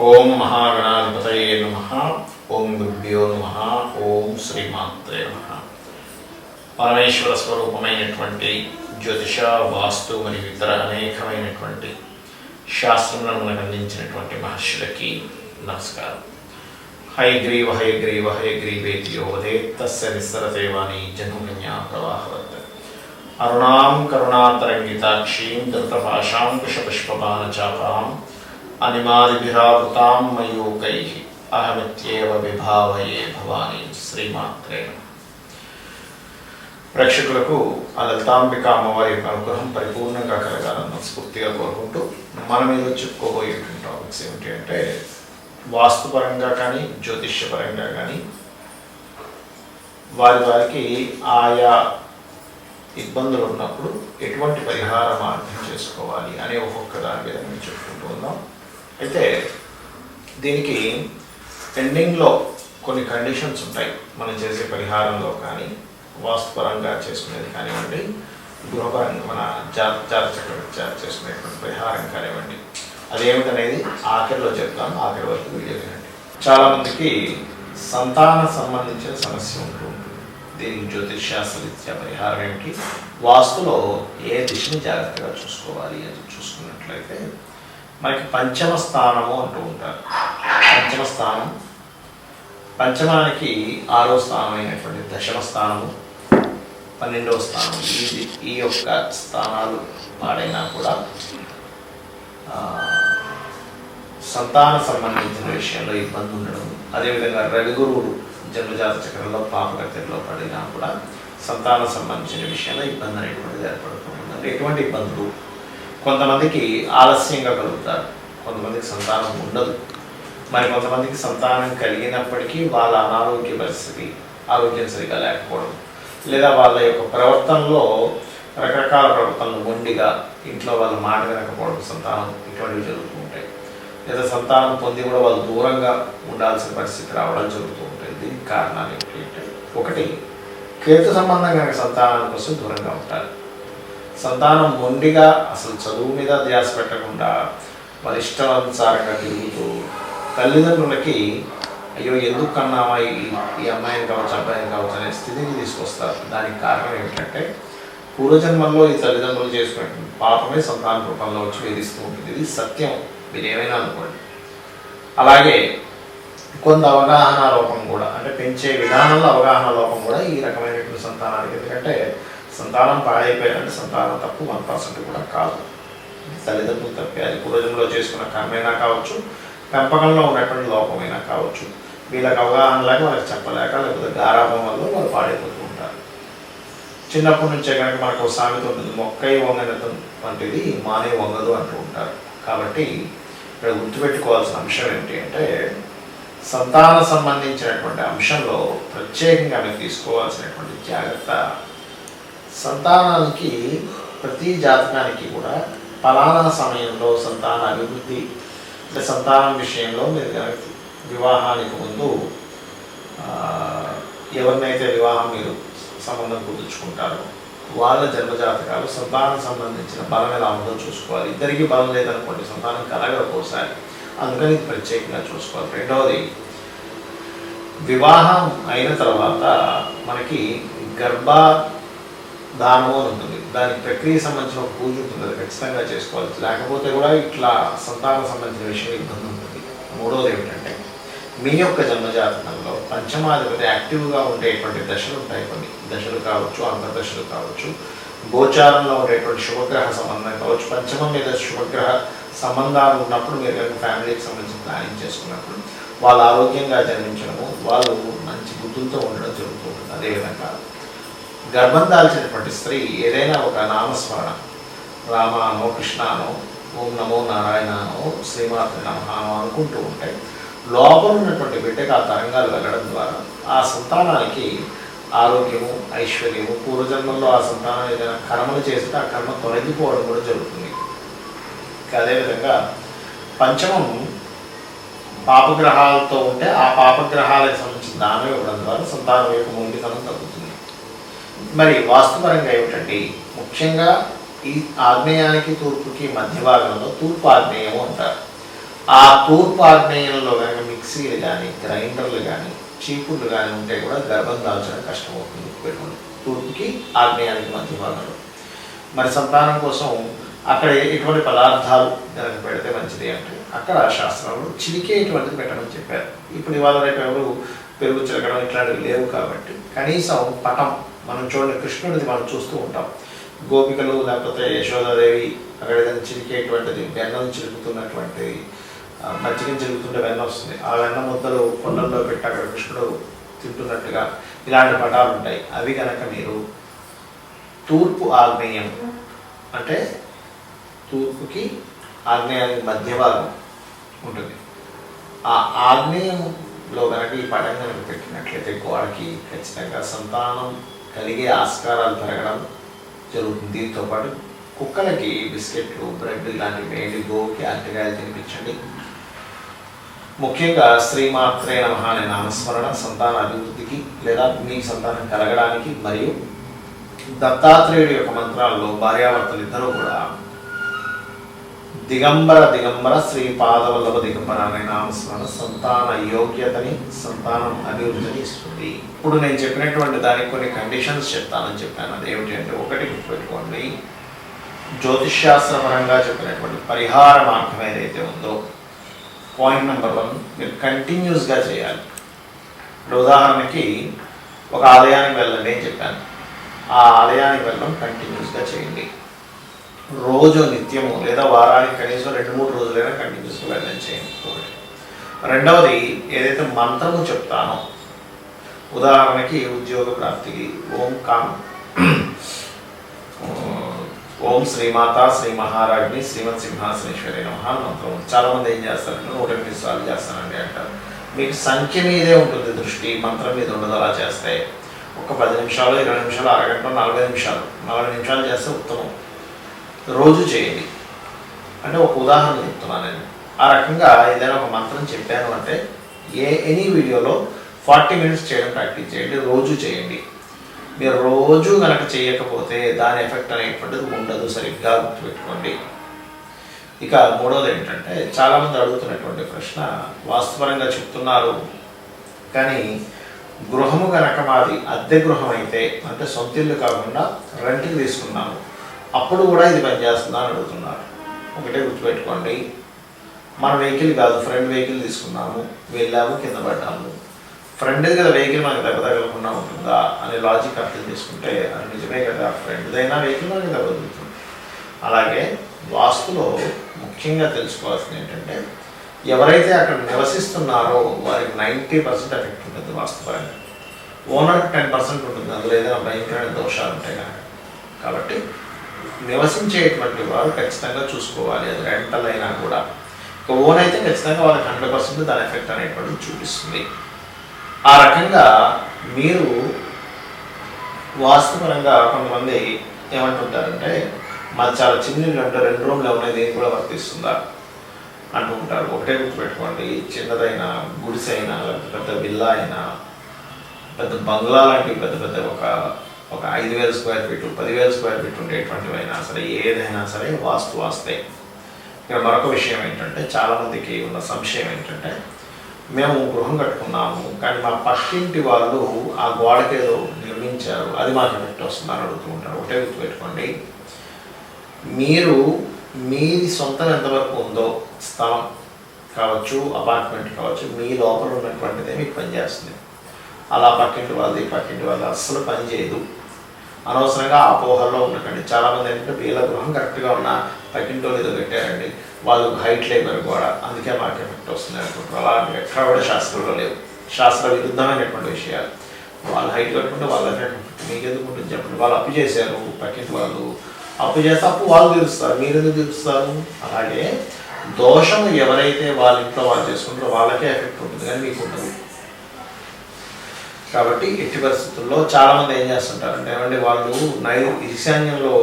ఓం మహాగణాధిపతయే నమః. ఓం గురుభ్యో నమః. ఓం శ్రీమాత్రే నమః. పరమేశ్వర స్వరూపమైనటువంటి జ్యోతిష, వాస్తు మరియు ఇతర అనేకమైనటువంటి శాస్త్రములను మనకు అందించినటువంటి మహర్షులకి నమస్కారం. హయగ్రీవ హయగ్రీవ హయగ్రీవేతి యో వదేత్ తస్య నిస్సరతేవాణి జన్మన్యా ప్రవాహవత్. అరుణాం కరుణాతరంగితాక్షీం ధృతపాశాం కుశపుష్పబాణచాపాం అనిమాదిభిరావృతాం మయూకైః అహమిత్యేవ విభావయే భవానీ. శ్రీమాత్రే నమః. ప్రేక్షకులకు ఆ లలితాంబిక అమ్మవారి యొక్క అనుగ్రహం పరిపూర్ణంగా కలగాలన్న స్ఫూర్తిగా కోరుకుంటూ మనం ఏదో చెప్పుకోబోయేటువంటి టాపిక్స్ ఏమిటి అంటే, వాస్తుపరంగా కానీ జ్యోతిష్యపరంగా కానీ వారికి ఆయా ఇబ్బందులు ఉన్నప్పుడు ఎటువంటి పరిహార మార్గం చేసుకోవాలి అనే ఒక్కొక్క దాని మీద మేము చెప్పుకుంటూ ఉన్నాం. అయితే దీనికి ఎండింగ్లో కొన్ని కండిషన్స్ ఉంటాయి. మనం చేసే పరిహారంలో కానీ, వాస్తుపరంగా చేసుకునేది కానివ్వండి, గృహపరంగా మన జాతచక్ర చేసుకునేటువంటి పరిహారం కానివ్వండి, అదేమిటనేది ఆఖరిలో చెప్తాను. ఆఖరి వరకు వీడియో వినండి. చాలామందికి సంతాన సంబంధించిన సమస్య ఉంటూ ఉంటుంది. దీనికి జ్యోతిషాస్త్రరీత్యా పరిహారం ఏమిటి, వాస్తులో ఏ దిశని జాగ్రత్తగా చూసుకోవాలి అని చూసుకున్నట్లయితే, మనకి పంచమ స్థానము అంటూ ఉంటారు. పంచమ స్థానం, పంచమానికి 6వ స్థానం అయినటువంటి దశమ స్థానము, 12వ స్థానం, ఈ యొక్క స్థానాలు పాడైనా కూడా సంతాన సంబంధించిన విషయంలో ఇబ్బంది ఉండడం, అదేవిధంగా రవి గురువుడు జన్మజాత చక్రంలో పాపగతిలో పడినా కూడా సంతాన సంబంధించిన విషయంలో ఇబ్బంది అనేటువంటిది ఏర్పడుతుంది. అంటే ఎటువంటి ఇబ్బందులు, కొంతమందికి ఆలస్యంగా కలుగుతారు, కొంతమందికి సంతానం ఉండదు, మరి కొంతమందికి సంతానం కలిగినప్పటికీ వాళ్ళ అనారోగ్య పరిస్థితి, ఆరోగ్యం సరిగా లేకపోవడం, లేదా వాళ్ళ యొక్క ప్రవర్తనలో రకరకాల ప్రవర్తనలు, మొండిగా ఇంట్లో వాళ్ళ మాట వినకపోవడం, సంతానం ఇటువంటివి జరుగుతూ ఉంటాయి. లేదా సంతానం పొంది కూడా వాళ్ళు దూరంగా ఉండాల్సిన పరిస్థితి రావడం జరుగుతూ ఉంటుంది. దీనికి కారణాలు ఏమిటి అంటే, ఒకటి కేతు సంబంధం కనుక సంతానం కోసం దూరంగా ఉంటారు. సంతానం మొండిగా అసలు చదువు మీద ధ్యాస పెట్టకుండా వాళ్ళ ఇష్టానుసారంగా తిరుగుతూ తల్లిదండ్రులకి అయ్యో ఎందుకు కన్నామా ఈ అమ్మాయిని కావచ్చు అబ్బాయిని కావచ్చు అనే స్థితిని తీసుకొస్తారు. దానికి కారణం ఏమిటంటే, పూర్వజన్మల్లో ఈ తల్లిదండ్రులు చేసుకునే పాపమే సంతాన రూపంలో వచ్చి వేధిస్తూ ఉంటుంది. ఇది సత్యం, మీరు ఏమైనా అనుకోండి. అలాగే కొంత అవగాహన లోపం కూడా, అంటే పెంచే విధానంలో అవగాహన లోపం కూడా ఈ రకమైనటువంటి సంతానానికి. ఎందుకంటే సంతానం పాడైపోయారంటే సంతానం తప్పు 1% కూడా కాదు, తల్లిదండ్రులు తప్పే. అది పూర్వజంలో చేసుకున్న కర్మైనా కావచ్చు, పెంపకంలో ఉన్నటువంటి లోపమైనా కావచ్చు. వీళ్ళకి అవగాహన లేక వాళ్ళకి చెప్పలేక, లేకపోతే గారాభం వల్ల వాళ్ళు పాడైపోతూ ఉంటారు. చిన్నప్పటి నుంచే కనుక మనకు సామెత ఉంటుంది, మొక్కై వంగనతం వంటిది మానే వంగదు అంటూ ఉంటారు. కాబట్టి ఇక్కడ గుర్తుపెట్టుకోవాల్సిన అంశం ఏంటి అంటే, సంతాన సంబంధించినటువంటి అంశంలో ప్రత్యేకంగా మీరు తీసుకోవాల్సినటువంటి జాగ్రత్త, సంతానానికి ప్రతి జాతకానికి కూడా ఫలానా సమయంలో సంతాన అభివృద్ధి, అంటే సంతానం విషయంలో మీరు కనుక వివాహానికి ముందు ఎవరినైతే వివాహం మీరు సంబంధం కుదుర్చుకుంటారో వాళ్ళ జన్మజాతకాలు సంతానం సంబంధించిన బలం ఎలా ఉందో చూసుకోవాలి. ఇద్దరికీ బలం లేదనుకోండి, సంతానం కలగకపోసారి, అందుకని ఇది ప్రత్యేకంగా చూసుకోవాలి. రెండవది, వివాహం అయిన తర్వాత మనకి గర్భధానము అని ఉంటుంది. దానికి ప్రక్రియ సంబంధించిన ఒక పూజ ఉంటుంది, అది ఖచ్చితంగా చేసుకోవాలి. లేకపోతే కూడా ఇట్లా సంతానం సంబంధించిన విషయం ఇబ్బంది ఉంటుంది. మూడవది ఏమిటంటే, మీ యొక్క జన్మజాతకంలో పంచమాధిపతి యాక్టివ్గా ఉండేటువంటి దశలు ఉంటాయి. కొన్ని దశలు కావచ్చు, అంతర్దశలు కావచ్చు, గోచారంలో ఉండేటువంటి శుభగ్రహ సంబంధం కావచ్చు. పంచమం మీద శుభగ్రహ సంబంధాలు ఉన్నప్పుడు మీరు కనుక ఫ్యామిలీకి సంబంధించి ప్లానింగ్ చేసుకున్నప్పుడు వాళ్ళు ఆరోగ్యంగా జన్మించడము, వాళ్ళు మంచి బుద్ధులతో ఉండడం జరుగుతూ ఉంటుంది. అదేవిధంగా గర్భం దాల్చినటువంటి స్త్రీ ఏదైనా ఒక నామస్మరణ, రామానో కృష్ణానో ఓం నమో నారాయణనో శ్రీమాత్రి నమః అనుకుంటూ ఉంటే లోపల ఉన్నటువంటి బిడ్డకు ఆ తరంగాలు వెళ్ళడం ద్వారా ఆ సంతానానికి ఆరోగ్యము, ఐశ్వర్యము, పూర్వజన్మల్లో ఆ సంతానం ఏదైనా కర్మలు చేస్తే ఆ కర్మ తొలగిపోవడం కూడా జరుగుతుంది. అదేవిధంగా పంచమం పాపగ్రహాలతో ఉంటే ఆ పాపగ్రహాలకు సంబంధించిన దానం ఇవ్వడం ద్వారా సంతానం యొక్క మూలికనం తగ్గుతుంది. మరి వాస్తుపరంగా ఏమిటండి, ముఖ్యంగా ఈ ఆగ్నేయానికి తూర్పుకి మధ్య భాగంలో తూర్పు ఆగ్నేయము అంటారు. ఆ తూర్పు ఆగ్నేయంలో కనుక మిక్సీలు కానీ గ్రైండర్లు కానీ చీపుర్లు కానీ ఉంటే కూడా గర్భం దాల్చడం కష్టమవుతుంది. పెట్టుకోండి తూర్పుకి ఆగ్నేయానికి మధ్య భాగంలో. మరి సంతానం కోసం అక్కడ ఎటువంటి పదార్థాలు కనుక పెడితే మంచిది అంటే అక్కడ శాస్త్రంలో చిలికేటువంటిది పెట్టమని చెప్పారు. ఇప్పుడు ఇవాళ రేపు ఎవరు పెరుగు చిలకడం ఇట్లాంటివి లేవు కాబట్టి కనీసం పటం మనం చూడండి, కృష్ణుడిది మనం చూస్తూ ఉంటాం. గోపికలు లేకపోతే యశోదాదేవి అక్కడ ఏదైనా చిలికేటువంటిది వెన్నం చిలుకుతున్నటువంటి మజ్జిగం చిలుకుతుంటే వెన్న వస్తుంది. ఆ వెన్న ముద్దలు కొండల్లో పెట్టి అక్కడ కృష్ణుడు తింటున్నట్టుగా ఇలాంటి పటాలు ఉంటాయి. అవి కనుక మీరు తూర్పు ఆగ్నేయం అంటే తూర్పుకి ఆగ్నేయానికి మధ్య భాగం ఉంటుంది. ఆ ఆగ్నేయంలో కనుక ఈ పటం కనుక పెట్టినట్లయితే గోడకి ఖచ్చితంగా సంతానం కలిగే ఆస్కారాలు పెరగడం జరుగుతుంది. దీంతో పాటు కుక్కలకి బిస్కెట్లు బ్రెడ్ ఇలాంటివి వేయండి. గోకి అరటికాయలు తినిపించండి. ముఖ్యంగా శ్రీమాత్రే నమః అనే నామస్మరణ సంతాన అభివృద్ధికి లేదా మీ సంతానం కలగడానికి, మరియు దత్తాత్రేయుడి యొక్క మంత్రాల్లో భార్యాభర్తలు ఇద్దరూ కూడా దిగంబర దిగంబర శ్రీ పాదవల్లభ దిగంబర అనే నామస్మరణ సంతాన యోగ్యతని సంతానం అభివృద్ధిని ఇస్తుంది. ఇప్పుడు నేను చెప్పినటువంటి దానికి కొన్ని కండిషన్స్ చెప్తానని చెప్పాను. అదేమిటి అంటే, ఒకటి గుర్తుపెట్టుకోండి, జ్యోతిష్శాస్త్రపరంగా చెప్పినటువంటి పరిహార మార్గం ఏదైతే ఉందో పాయింట్ నెంబర్ 1 మీరు కంటిన్యూస్గా చేయాలి. ఇప్పుడు ఉదాహరణకి ఒక ఆలయానికి వెళ్ళండి అని చెప్పాను. ఆ ఆలయానికి వెళ్ళడం కంటిన్యూస్గా చేయండి. రోజు నిత్యము లేదా వారానికి కనీసం 2-3 రోజులైనా కంటిన్యూస్గా వెళ్ళని చేయండి. ఒకటి. రెండవది, ఏదైతే మంత్రము చెప్తానో, ఉదాహరణకి ఉద్యోగ ప్రాప్తికి ఓం శ్రీమాత శ్రీ మహారాజ్ని శ్రీమత్ సింహాసనేశ్వరి నమః మంత్రం. చాలామంది ఏం చేస్తారంటే 108 సార్లు చేస్తానండి అంటారు. మీకు సంఖ్య మీదే ఉంటుంది దృష్టి, మంత్రం మీద ఉండదు. అలా చేస్తే ఒక 10 నిమిషాలు 20 నిమిషాలు అరగంట 40 నిమిషాలు చేస్తే ఉత్తమం. రోజు చేయండి. అంటే ఒక ఉదాహరణ చెప్తున్నాను నేను. ఆ రకంగా ఏదైనా ఒక మంత్రం చెప్పాను అంటే ఎనీ వీడియోలో 40 మినిట్స్ చేయడం ప్రాక్టీస్ చేయండి. రోజు చేయండి. మీరు రోజు కనుక చేయకపోతే దాని ఎఫెక్ట్ అనేటువంటిది ఉండదు. సరిగ్గా గుర్తుపెట్టుకోండి. ఇక మూడవది ఏంటంటే, చాలామంది అడుగుతున్నటువంటి ప్రశ్న, వాస్తుపరంగా చెప్తున్నారు కానీ గృహము కనుక మాది అద్దె గృహం అయితే, అంటే సొంత ఇల్లు కాకుండా రెంట్కి తీసుకున్నాము, అప్పుడు కూడా ఇది పనిచేస్తుందా అని అడుగుతున్నారు. ఒకటే గుర్తుపెట్టుకోండి, మన వెహికల్ కాదు, ఫ్రెండ్ వెహికల్ తీసుకున్నాము, వెళ్ళాము, కింద పడ్డాము. ఫ్రెండ్ది కదా వెహికల్ మనకి దెబ్బ తగలకుండా ఉంటుందా అనే లాజిక్ అర్థం చేసుకుంటే అది నిజమే కదా, ఫ్రెండ్దైనా వెహికల్ మనకి దెబ్బ తగులుతుంది. అలాగే వాస్తులో ముఖ్యంగా తెలుసుకోవాల్సింది ఏంటంటే, ఎవరైతే అక్కడ నివసిస్తున్నారో వారికి 90% ఎఫెక్ట్ ఉంటుంది వాస్తుపరంగా. ఓనర్కి 10% ఉంటుంది, అందులో ఏదైనా భయంకరమైన దోషాలు ఉంటాయి కనుక. కాబట్టి నివసించేటువంటి వారు ఖచ్చితంగా చూసుకోవాలి. అది రెంటల్ అయినా కూడా. ఇక ఓన్ అయితే ఖచ్చితంగా వాళ్ళకి 100% దాని ఎఫెక్ట్ అనేటువంటిది చూపిస్తుంది. ఆ రకంగా మీరు వాస్తుపరంగా కొంతమంది ఏమంటుంటారంటే, మాది చాలా చిన్న ఇల్లు అంటే 2 రూమ్లు ఉన్నాయి, దేనికి కూడా వర్తిస్తుందా అంటూ ఉంటారు. ఒకటే గుర్తుపెట్టుకోండి, చిన్నదైనా గుడిసైనా లేకపోతే పెద్ద విల్లా అయినా పెద్ద బంగ్లా లాంటివి పెద్ద పెద్ద ఒక 5,000 స్క్వేర్ ఫీట్ 10,000 స్క్వేర్ ఫీట్ ఉండేటువంటివైనా సరే, ఏదైనా సరే వాస్తే. ఇక్కడ మరొక విషయం ఏంటంటే, చాలామందికి ఉన్న సంశయం ఏంటంటే, మేము గృహం కట్టుకున్నాము కానీ మా పక్కింటి వాళ్ళు ఆ గోడకేదో నిర్మించారు, అది మాకు ఎఫెక్ట్ వస్తుందని అడుగుతూ ఉంటారు. ఒకటే గుర్తుపెట్టుకోండి, మీరు మీది సొంతం ఎంతవరకు ఉందో, స్థలం కావచ్చు, అపార్ట్మెంట్ కావచ్చు, మీ లోపల ఉన్నటువంటిదే మీకు పనిచేస్తుంది. అలా పక్కింటి వాళ్ళు అస్సలు పని చేయదు. అనవసరంగా అపోహల్లో ఉండకండి. చాలామంది ఏంటంటే, వీళ్ళ గృహం కరెక్ట్గా ఉన్న పక్కింటి వాళ్ళు ఏదో పెట్టారండి, వాళ్ళు హైట్ లేబర్ కూడా, అందుకే మాకు ఎఫెక్ట్ వస్తుంది అనుకుంటారు. అలా ఎక్కడ కూడా శాస్త్రంలో లేవు. శాస్త్ర విరుద్ధమైనటువంటి విషయాలు. వాళ్ళు హైట్ కట్టుకుంటే వాళ్ళ ఎఫెక్ట్ మీకు ఎందుకు ఉంటుంది చెప్పండి. వాళ్ళు అప్పు చేశారు, పక్కింటి వాళ్ళు అప్పు చేస్తే అప్పు వాళ్ళు తీరుస్తారు, మీరు ఎందుకు తీరుస్తారు? అలాగే దోషం ఎవరైతే వాళ్ళ ఇంట్లో వాళ్ళు చేసుకుంటారో వాళ్ళకే ఎఫెక్ట్ ఉంటుంది కానీ మీకు ఉంటుంది. కాబట్టి ఎట్టి పరిస్థితుల్లో చాలామంది ఏం చేస్తుంటారంటే, ఏమంటే వాళ్ళు ఈశాన్యంలో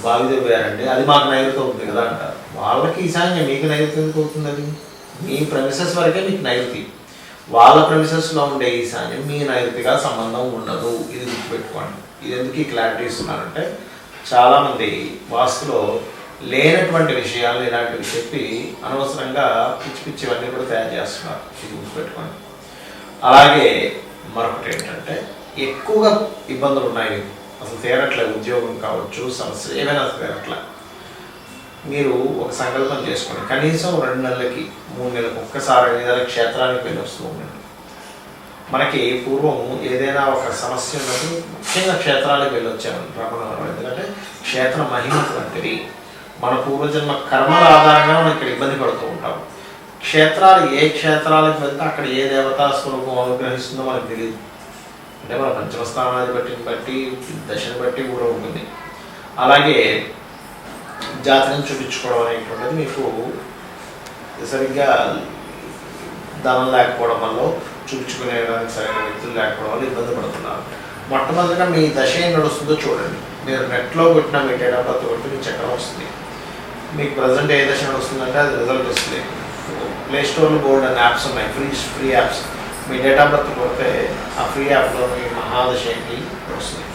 బావి దగ్గరండి, అది మాకు నైరుతి అవుతుంది కదా అంటారు. వాళ్ళకి ఈశాన్యం, మీకు నైరుతి ఎందుకు అవుతుంది? అది మీ ప్రెమిసెస్ వరకే మీకు నైరుతి. వాళ్ళ ప్రెమిసెస్లో ఉండే ఈశాన్యం మీ నైరుతిగా సంబంధం ఉండదు. ఇది గుర్తుపెట్టుకోండి. ఇది ఎందుకు ఈ క్లారిటీ ఇస్తున్నారంటే, చాలామంది వాస్తులో లేనటువంటి విషయాలు ఇలాంటివి చెప్పి అనవసరంగా పిచ్చి పిచ్చివన్నీ కూడా తయారు చేస్తున్నారు. ఇది గుర్తుపెట్టుకోండి. అలాగే మరొకటి ఏంటంటే ఎక్కువగా ఇబ్బందులు ఉన్నాయి, అసలు తీరట్లేదు. ఉద్యోగం కావచ్చు, సమస్య ఏమైనా తీరట్లే. మీరు ఒక సంకల్పం చేసుకోండి, కనీసం 2 నెలలకి 3 నెలలకు ఒక్కసారి ఏదైనా క్షేత్రానికి వెళ్ళి వస్తూ ఉండండి. మనకి పూర్వం ఏదైనా ఒక సమస్య ఉన్నప్పుడు ముఖ్యంగా క్షేత్రాలకు వెళ్ళి వచ్చాను రమణవరం. ఎందుకంటే క్షేత్ర మహిమ వంటివి. మన పూర్వజన్మ కర్మల ఆధారంగా మనం ఇక్కడ ఇబ్బంది పడుతూ ఉంటాం. క్షేత్రాలు ఏ క్షేత్రాలకు వెళ్తే అక్కడ ఏ దేవతా స్వరూపం అనుగ్రహిస్తుందో మనకు తెలియదు. అంటే మన పంచమస్థానాధిపతిని బట్టి, దశని బట్టి కూడా ఉంటుంది. అలాగే జాతకం చూపించుకోవడం అనేటువంటిది మీకు సరిగ్గా ధనం లేకపోవడం వల్ల, చూపించుకునేడానికి సరైన వ్యక్తులు లేకపోవడం వల్ల ఇబ్బంది పడుతున్నారు. మొట్టమొదటిగా మీ దశ ఏం నడుస్తుందో చూడండి. మీరు నెట్లో కొట్టిన మీ డేట్ ఆఫ్ బర్త్ కొట్టి మీ చక్రం వస్తుంది. మీకు ప్రజెంట్ ఏ దశ నడుస్తుందంటే అది రిజల్ట్ వస్తుంది. ప్లే స్టోర్లో బోర్డ్ అనే యాప్స్ ఉన్నాయి, free apps. Me date of birth కొడితే ఆ ఫ్రీ యాప్లో మీ మహాదశ ఏంటి వస్తుంది.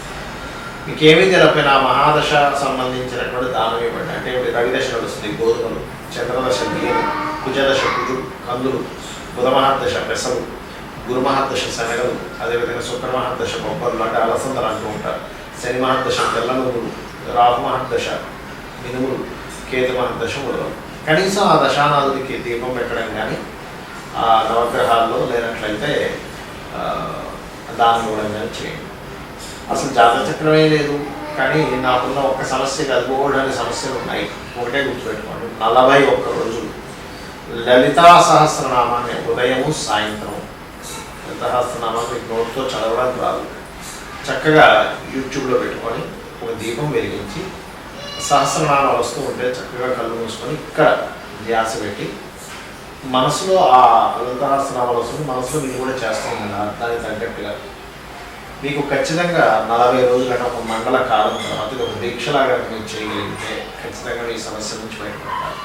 మీకు ఏమీ తెలియకపోయినా ఆ మహాదశ సంబంధించినటువంటి దానం ఇవ్వండి. అంటే రవిదశ నడుస్తుంది గోధుమలు, చంద్రదశ బియ్యలు, కుజదశ కందులు, బుధ మహాదశ పెసలు, గురు మహాదశ శనగలు, అదేవిధంగా శుక్ర మహాదశ బొబ్బర్లు అంటే అలసందలు అంటూ ఉంటారు, శని మహాదశ తెల్ల నువ్వులు, రాహు మహాదశ మినుములు, కేతు మహాదశ ఉడవలు. కనీసం ఆ దశానాథుడికి దీపం పెట్టడం కానీ, ఆ నవగ్రహాల్లో లేనట్లయితే దానం ఇవ్వడం కానీ చేయండి. అసలు జాతక చక్రమే లేదు కానీ నాకున్న ఒక్క సమస్య కాదు, బోర్డు అనే సమస్యలు ఉన్నాయి. ఒకటే గుర్తుపెట్టుకోండి, 41 రోజులు లలితా సహస్రనామాన్ని ఉదయము సాయంత్రం, లలితా సహస్రనామాన్ని మీకు నోట్తో చదవడానికి రాదు, చక్కగా యూట్యూబ్లో పెట్టుకొని ఒక దీపం వెలిగించి సహస్రనామాలు వస్తూ ఉంటే చక్కగా కళ్ళు మూసుకొని ఇక్కడ ధ్యాస పెట్టి మనసులో ఆ లలితా సహస్రనామాలు వస్తుంది, మనసులో మీరు కూడా చేస్తూ ఉండాలి. దానికి తగ్గట్టుగా మీకు ఖచ్చితంగా 40 రోజులు అంటే ఒక మండల కాలం తర్వాత ఇది ఒక దీక్షలాగా మీరు చేయగలిగితే ఖచ్చితంగా ఈ సమస్య నుంచి బయటపడతారు.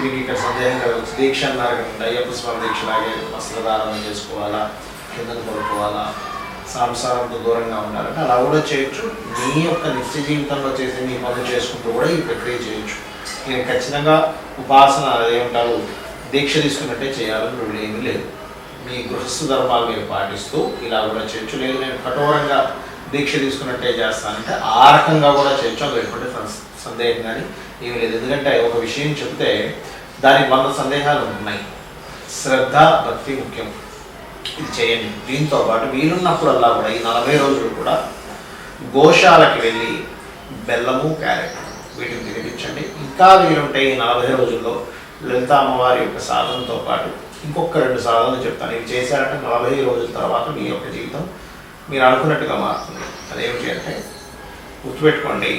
మీకు ఇక్కడ సందేహం కలగచ్చు, దీక్ష అన్నారు కదండి, అయ్యప్ప స్వామి దీక్షలాగే వస్త్రధారణ చేసుకోవాలా, కిందను పడుకోవాలా, సంసారంతో దూరంగా ఉండాలంటే అలా కూడా చేయొచ్చు. మీ యొక్క నిత్య జీవితంలో చేసే మీ పనులు చేసుకుంటూ కూడా ఈ ప్రక్రియ చేయొచ్చు. నేను ఖచ్చితంగా ఉపాసన ఏమంటారు దీక్ష తీసుకున్నట్టే చేయాలని రూల్ ఏమీ లేదు. మీ గృహస్థ ధర్మాలు మీరు పాటిస్తూ ఇలా కూడా చేయొచ్చు. లేదు నేను కఠోరంగా దీక్ష తీసుకున్నట్టే చేస్తానంటే ఆ రకంగా కూడా చేయొచ్చు. అది ఎటువంటి సందేహం కానీ ఏమీ లేదు. ఎందుకంటే ఒక విషయం చెప్తే దానికి 100 సందేహాలు ఉన్నాయి. శ్రద్ధ భక్తి ముఖ్యం, ఇది చేయండి. దీంతో పాటు వీలున్నప్పుడల్లా కూడా ఈ 40 రోజులు కూడా గోశాలకి వెళ్ళి బెల్లము, క్యారెట్ వీటిని తినిపించండి. ఇంకా వీలుంటే ఈ 40 రోజుల్లో లలిత అమ్మవారి యొక్క సాధనతో పాటు ఇంకొక 2 సాధనలు చెప్తాను. ఇవి చేశారంటే 40 రోజుల తర్వాత మీ యొక్క జీవితం మీరు అనుకున్నట్టుగా మారుతుంది. అదేమిటి అంటే గుర్తుపెట్టుకోండి,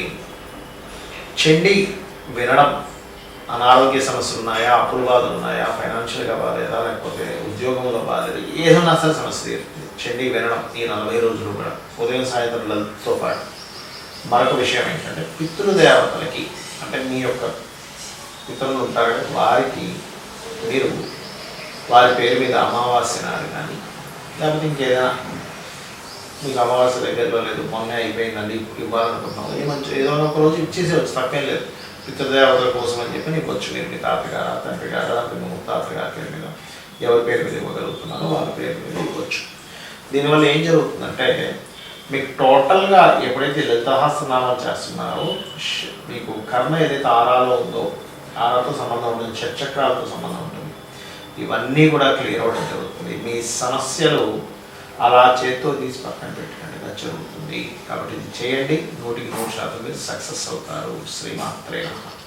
చండీ వినడం. అనారోగ్య సమస్యలు ఉన్నాయా, అప్పుల బాధలు ఉన్నాయా, ఫైనాన్షియల్గా బాగాలేదా, లేకపోతే ఉద్యోగంలో బాగాలేదు, ఏదన్నా సరే సమస్య తీరుతుంది. చండీ వినడం ఈ 40 రోజులు కూడా ఉదయం సాయంత్రం లలితతో పాటు. మరొక విషయం ఏంటంటే పితృదేవతలకి, అంటే మీ యొక్క పితరులు ఉంటారు కదా, వారికి మీరు వారి పేరు మీద అమావాస్య నాడు కానీ లేకపోతే ఇంకేదైనా మీకు అమావాస్య దగ్గరలో లేదు, మొన్న అయిపోయిందండి ఇవ్వాలనుకుంటున్నాం, ఏదో ఒక రోజు ఇచ్చేసి వచ్చు, తప్పేం లేదు. పితృదేవతల కోసం అని చెప్పి నీకు వచ్చు. మీరు మీ తాతగారు, తండ్రి గారు, మీ ముత్తాతగారి పేరు మీద ఎవరి పేరు మీద ఇవ్వగలుగుతున్నారో వాళ్ళ పేరు మీద ఇవ్వచ్చు. దీనివల్ల ఏం జరుగుతుందంటే మీకు టోటల్గా ఎప్పుడైతే లలితాసహస్రనామాలు చేస్తున్నారో మీకు కర్మ ఏదైతే ఆరాలో ఉందో, ఆరాతో సంబంధం ఉంటుంది, షట్చక్రాలతో సంబంధం ఉంటుంది, ఇవన్నీ కూడా క్లియర్ అవ్వడం జరుగుతుంది. మీ సమస్యలు అలా చేత్తో తీసి పక్కన పెట్టకండి, జరుగుతుంది. కాబట్టి ఇది చేయండి, 100% మీరు సక్సెస్ అవుతారు. శ్రీమాత్రే నమః.